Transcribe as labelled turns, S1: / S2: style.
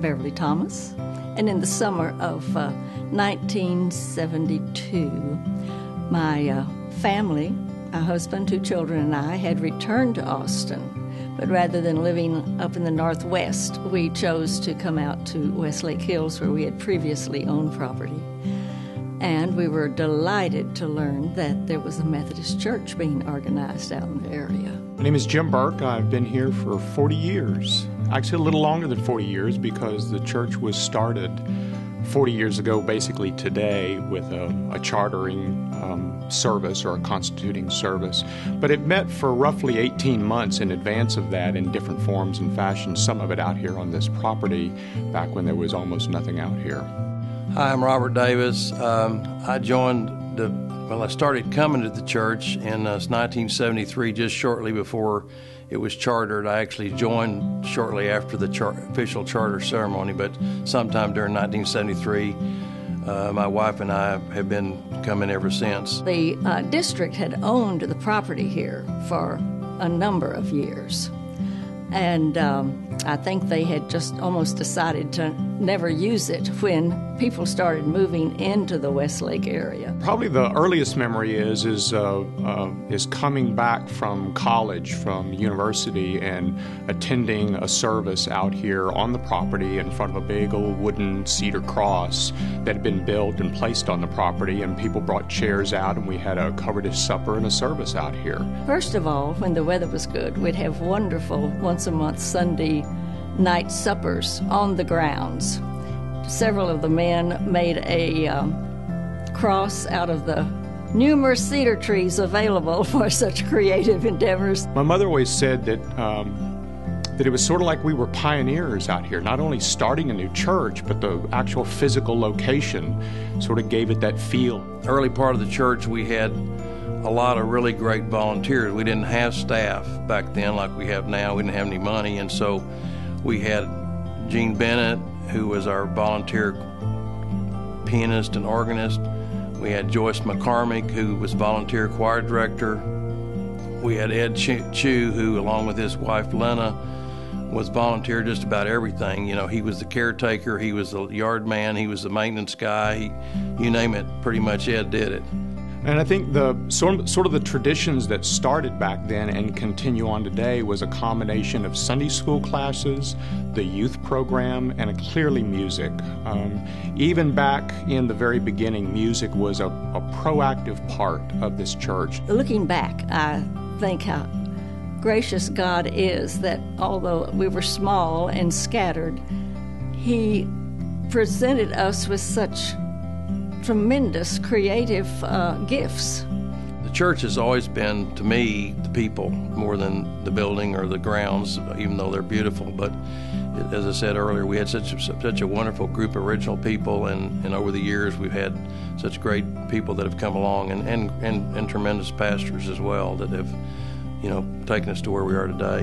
S1: Beverly Thomas. And in the summer of 1972, my family, my husband, 2 children, and I had returned to Austin. But rather than living up in the Northwest, we chose to come out to Westlake Hills, where we had previously owned property. And we were delighted to learn that there was a Methodist church being organized out in the area.
S2: My name is Jim Burke. I've been here for 40 years. Actually, a little longer than 40 years because the church was started 40 years ago, basically today, with a chartering service or a constituting service. But it met for roughly 18 months in advance of that in different forms and fashions, some of it out here on this property back when there was almost nothing out here.
S3: Hi, I'm Robert Davis. I started coming to the church in 1973, just shortly before it was chartered. I actually joined shortly after the official charter ceremony, but sometime during 1973, my wife and I have been coming ever since.
S1: The district had owned the property here for a number of years, and I think they had just almost decided to never use it when people started moving into the Westlake area.
S2: Probably the earliest memory is coming back from college, from university, and attending a service out here on the property in front of a big old wooden cedar cross that had been built and placed on the property, and people brought chairs out, and we had a covered supper and a service out here.
S1: First of all, when the weather was good, we'd have wonderful once-a-month Sunday night suppers on the grounds. Several of the men made a cross out of the numerous cedar trees available for such creative endeavors.
S2: My mother always said that it was sort of like we were pioneers out here, not only starting a new church, but the actual physical location sort of gave it that feel.
S3: Early part of the church, we had a lot of really great volunteers. We didn't have staff back then like we have now. We didn't have any money, and so we had Gene Bennett, who was our volunteer pianist and organist. We had Joyce McCormick, who was volunteer choir director. We had Ed Chu, who, along with his wife Lena, was volunteer just about everything. You know, he was the caretaker, he was the yard man, he was the maintenance guy. You name it, pretty much Ed did it.
S2: And I think the sort of the traditions that started back then and continue on today was a combination of Sunday school classes, the youth program, and clearly music. Even back in the very beginning, music was a proactive part of this church.
S1: Looking back, I think how gracious God is that although we were small and scattered, He presented us with such tremendous creative gifts.
S3: The church has always been, to me, the people more than the building or the grounds, even though they're beautiful. But as I said earlier, we had such a wonderful group of original people, and over the years we've had such great people that have come along, and tremendous pastors as well that have, taken us to where we are today.